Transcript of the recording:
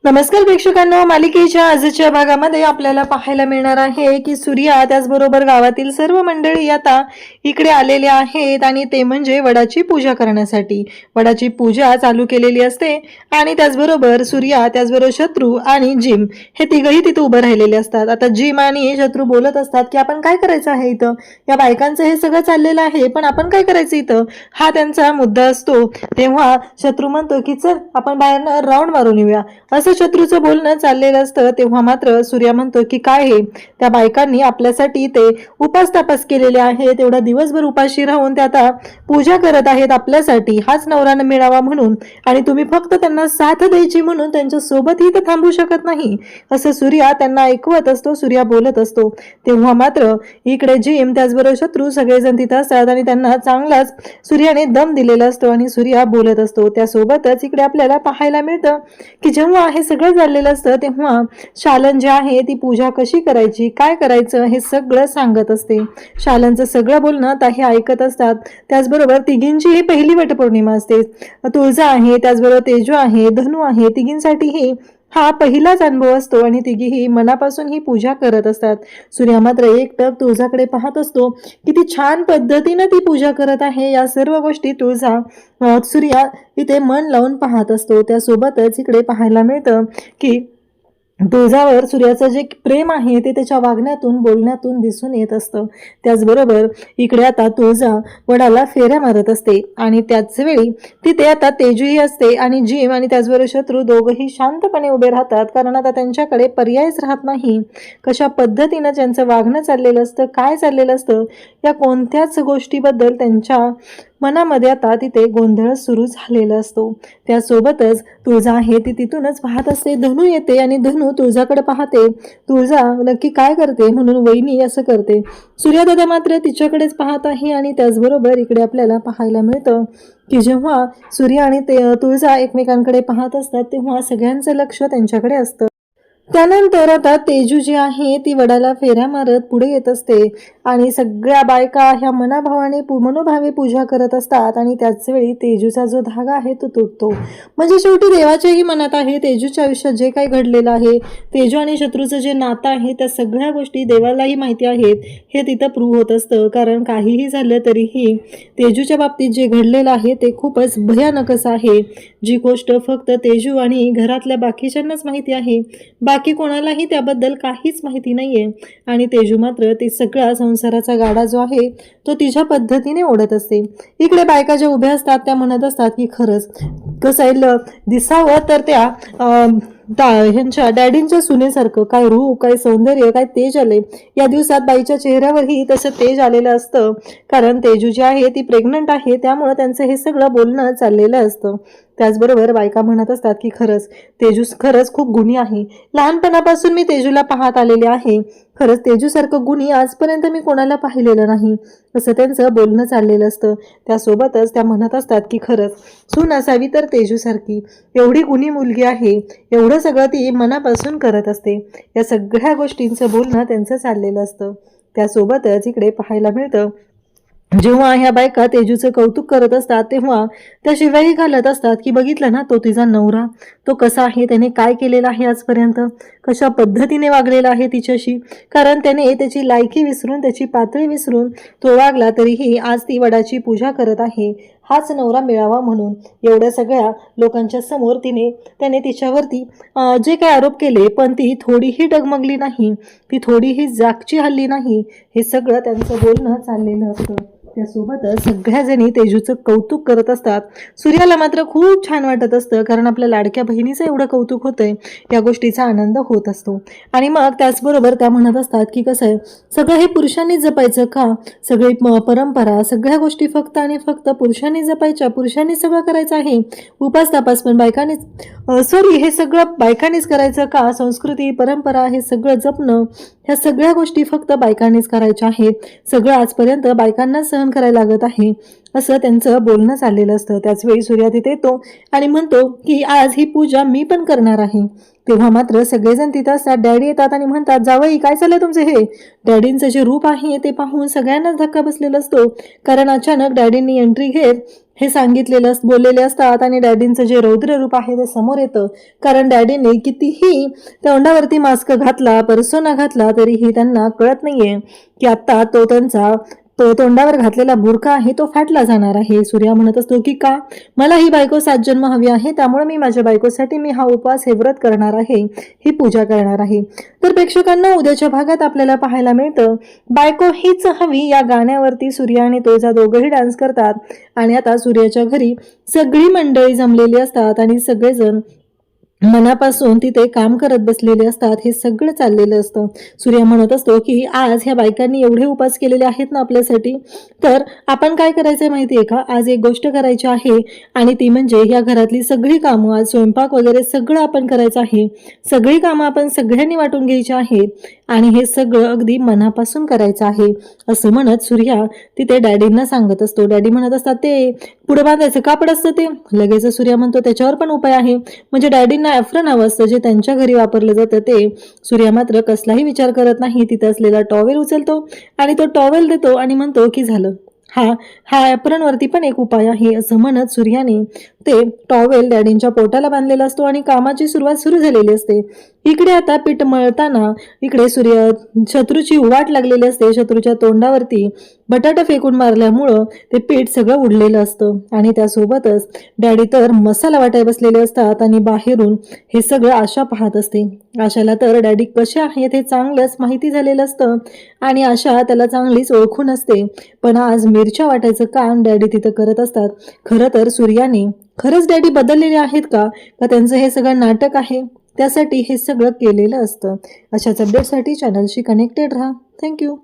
नमस्कार प्रेक्षकांनो, मालिकेच्या आजच्या भागामध्ये आपल्याला पाहायला मिळणार आहे की सूर्या त्याचबरोबर गावातील सर्व मंडळी आता इकडे आलेले आहेत आणि ते म्हणजे वडाची पूजा करण्यासाठी. वडाची पूजा चालू केलेली असते आणि त्याचबरोबर सूर्या त्याचबरोबर शत्रू आणि जिम हे तिघही तिथे उभे राहिलेले असतात. आता जिम आणि शत्रू बोलत असतात की आपण काय करायचं आहे इथं, या बायकांचं हे सगळं चाललेलं आहे पण आपण काय करायचं इथं, हा त्यांचा मुद्दा असतो. तेव्हा शत्रू म्हणतो की चल आपण बाहेरनं राऊंड मारून येऊया, असं शत्रूचं बोलणं चाललेलं असतं. तेव्हा मात्र सूर्या म्हणतो की काय हे, त्या बायकांनी आपल्यासाठी ते उपास तापास केलेले आहे, तेवढा दिवसभर उपाशी राहून ते आता पूजा करत आहेत आपल्यासाठी, हाच नवरा मिळावा म्हणून, आणि तुम्ही फक्त त्यांना साथ द्यायची म्हणून त्यांच्या सोबतही तर थांबू शकत नाही, असं सूर्या त्यांना ऐकवत असतो. सूर्या बोलत असतो. तेव्हा मात्र इकडे जिम त्याचबरोबर शत्रू सगळेजण तिथं असतात आणि त्यांना चांगलाच सूर्याने दम दिलेला असतो आणि सूर्या बोलत असतो. त्यासोबतच इकडे आपल्याला पाहायला मिळतं की जेव्हा हे सगळं झालेलं असतं तेव्हा शालन जे आहे ती पूजा कशी करायची, काय करायचं हे सगळं सांगत असते. शालनचं सगळं बोलणं हे ऐकत असतात. त्याचबरोबर तिघींची ही पहिली वटपौर्णिमा असते. तुळजा आहे, त्याचबरोबर तेजू आहे, धनू आहे, तिघींसाठीही हा पहिलाच अनुभव असतो आणि तिघीही मनापासून ही पूजा करत असतात. सूर्या मात्र एकटक तुळजाकडे पाहत असतो. किती छान पद्धतीने ती पूजा करत आहे, या सर्व गोष्टी सूर्या इथे मन लावून पाहत असतो. त्यासोबतच इकडे पाहायला मिळतं की तुळजावर सूर्याचं जे प्रेम आहे ते त्याच्या वागण्यातून बोलण्यातून दिसून येत असतं. त्याचबरोबर इकडे आता तुळजा वडाला फेऱ्या मारत असते आणि त्याच वेळी तिथे आता तेजूही असते आणि जिम आणि त्याचबरोबर शत्रू दोघंही शांतपणे उभे राहतात, कारण आता त्यांच्याकडे पर्यायच राहत नाही. कशा पद्धतीनं त्यांचं वागणं चाललेलं असतं, काय चाललेलं असतं, या कोणत्याच गोष्टीबद्दल त्यांच्या मनामध्ये आता तिथे गोंधळ सुरू झालेला असतो. त्यासोबतच तुळजा आहे ती तिथूनच पाहत असते. धनू येते आणि धनू तुळजाकडे पाहते. तुळजा नक्की काय करते म्हणून वहिनी असं करते. सूर्यादादा मात्र तिच्याकडेच पाहत आहे आणि त्याचबरोबर इकडे आपल्याला पाहायला मिळतं की जेव्हा सूर्य आणि तुळजा एकमेकांकडे पाहत असतात तेव्हा सगळ्यांचं लक्ष त्यांच्याकडे असतं. त्यानंतर आता तेजू जी आहे ती वडाला फेऱ्या मारत पुढे येत असते आणि सगळ्या बायका ह्या मनाभावाने मनोभावे पूजा करत असतात आणि त्याच वेळी तेजूचा जो धागा आहे तो तुटतो. म्हणजे शेवटी देवाच्याही मनात आहे, तेजूच्या आयुष्यात जे काही घडलेलं आहे, तेजू आणि शत्रूचं जे नातं आहे, त्या सगळ्या गोष्टी देवालाही माहिती आहेत, हे तिथं प्रूव्ह होत असतं. कारण काहीही झालं तरीही तेजूच्या बाबतीत जे घडलेलं आहे ते खूपच भयानकच आहे. जी गोष्ट फक्त तेजू आणि घरातल्या बाकीच्यांनाच माहिती आहे, बाकी कोणालाही त्याबद्दल काहीच माहिती नाहीये. आणि तेजू मात्र ते सगळा संसाराचा गाडा जो आहे तो तिच्या पद्धतीने ओढत असते. इकडे बायका ज्या उभ्या असतात त्या म्हणत असतात की खरंच कसं दिसावं तर त्या ह्यांच्या डॅडींच्या सुनेसारखं काय रूप, काय सौंदर्य, काय तेज आले. या दिवसात बाईच्या चेहऱ्यावरही तसं तेज आलेलं असतं, कारण तेजू जी आहे ती प्रेग्नंट आहे, त्यामुळे त्यांचं हे सगळं बोलणं चाललेलं असतं. त्याचबरोबर बायका म्हणत असतात की तेजू खरंच खूप गुणी आहे, लहानपणापासून मी तेजूला पाहत आलेले आहे, खरंच तेजूसारखं गुणी आजपर्यंत मी कोणाला पाहिलेलं नाही, असं त्यांचं बोलणं चाललेलं असतं. त्यासोबतच त्या म्हणत असतात की खरंच सून असावी तर तेजूसारखी, एवढी गुणी मुलगी आहे, एवढं सगळं ती मनापासून करत असते. या सगळ्या गोष्टींचं बोलणं त्यांचं चाललेलं असतं. त्यासोबतच इकडे पाहायला मिळतं जेव्हा ह्या बायका तेजूचं कौतुक करत असतात तेव्हा त्या शिवायही घालत असतात की बघितलं ना, तो तिचा नवरा तो कसा आहे, त्याने काय केलेलं आहे आजपर्यंत, कशा पद्धतीने वागलेला आहे तिच्याशी, कारण त्याने त्याची लायकी विसरून, त्याची पातळी विसरून तो वागला, तरीही आज ती वडाची पूजा करत आहे, हाच नवरा मिळावा म्हणून. एवढ्या सगळ्या लोकांच्या समोर त्याने तिच्यावरती जे काही आरोप केले पण ती थोडीही डगमगली नाही, ती थोडीही जागची हल्ली नाही. हे सगळं त्यांचं बोलणं चाललेलं असतं. त्यासोबतच सगळ्या जणी तेजूचं कौतुक करत असतात. सूर्याला मात्र खूप छान वाटत असतं, कारण आपल्या लाडक्या बहिणीचं एवढं कौतुक होतंय, या गोष्टीचा आनंद होत असतो. आणि मग त्याचबरोबर त्या म्हणत असतात की कसं आहे, सगळं हे पुरुषांनीच जपायचं का, सगळी परंपरा सगळ्या गोष्टी फक्त आणि फक्त पुरुषांनी जपायच्या, पुरुषांनी सगळं करायचं आहे, उपास तापास पण बायकांनीच, हे सगळं बायकांनीच करायचं का, संस्कृती परंपरा हे सगळं जपणं, ह्या सगळ्या गोष्टी फक्त बायकांनीच करायच्या आहेत, सगळं आजपर्यंत बायकांना सहन करायला लागत आहे, असं त्यांचं बोलणं चाललेलं असतं. त्याचवेळी सूर्या तिथे येतो आणि म्हणतो की आज ही पूजा मी पण करणार आहे. तेव्हा मात्र सगळेजण तिथं असतात. डॅडी येतात आणि म्हणतात जावई काय चाललंय तुमचे, हे डॅडींचं जे रूप आहे ते पाहून सगळ्यांनाच धक्का बसलेला असतो, कारण अचानक डॅडींनी एंट्री घेत हे सांगितलेलं बोललेले असतात आणि डॅडींचं जे रौद्र रूप आहे ते समोर येतं. कारण डॅडीने कितीही तोंडावरती मास्क घातला, पर्सोना घातला, तरीही त्यांना कळत नाहीये की आता त्यांचा तोंडावर घातलेला बुरखा आहे तो फाटला जाणार आहे. सूर्या म्हणत असतो की का, मला ही बायको 7 जन्म हवी आहे, त्यामुळे मी माझ्या बायकोसाठी मी हा उपवास, हे व्रत करणार आहे, ही पूजा करणार आहे. तर प्रेक्षकांना उद्याच्या भागात आपल्याला पाहायला मिळतं बायको हीच हवी या गाण्यावरती सूर्या आणि तुळजा दोघंही डान्स करतात. आणि आता सूर्याच्या घरी सगळी मंडळी जमलेली असतात आणि सगळेजण मनापासून तिथे काम करत बसलेले असतात. हे सगळं चाललेलं असतं. सूर्या म्हणत असतो की आज ह्या बायकांनी एवढे उपास केलेले आहेत ना आपल्यासाठी, तर आपण काय करायचंय माहितीये का, आज एक गोष्ट करायची आहे आणि ती म्हणजे या घरातली सगळी कामं, आज स्वयंपाक वगैरे सगळं आपण करायचं आहे. सगळी कामं आपण सगळ्यांनी वाटून घ्यायची आहेत आणि हे सगळं अगदी मनापासून करायचं आहे, असं म्हणत सूर्या तिथे डॅडींना सांगत असतो. डॅडी म्हणत असतात ते पुढे बांधायचं कापड असतं ते. लगेच सूर्या म्हणतो त्याच्यावर पण उपाय आहे. म्हणजे डॅडींना ॲफ्रन हवं असतं जे त्यांच्या घरी वापरलं जातं ते. सूर्या मात्र कसलाही विचार करत नाही. तिथे असलेला टॉवेल उचलतो आणि तो टॉवेल देतो आणि म्हणतो की झालं, हा ॲप्रनवरती पण एक उपाय आहे, असं म्हणत सूर्याने ते टॉवेल डॅडींच्या पोटाला बांधलेला असतो आणि कामाची सुरुवात सुरू झालेली असते. इकडे आता पीठ मळताना इकडे शत्रूची वाट लागलेली असते. शत्रूच्या तोंडावरती बटाटा फेकून मारल्यामुळं ते पीठ सगळं उडलेलं असतं आणि त्यासोबतच डॅडी तर मसाला वाटाय बसलेले असतात आणि बाहेरून हे सगळं आशा पाहत असते. आशाला तर डॅडी कसे आहेत हे चांगलंच माहिती झालेलं असतं आणि आशा त्याला चांगलीच ओळखून असते. पण आज मिरच्या वाटायचं काम डॅडी तिथं करत असतात. खरं तर सूर्याने खरंच डॅडी बदललेले आहेत का त्यांचं हे सगळं नाटक आहे, त्यासाठी हे सगळं केलेलं असतं. अशाच अपडेटसाठी चॅनलशी कनेक्टेड राहा. थँक्यू.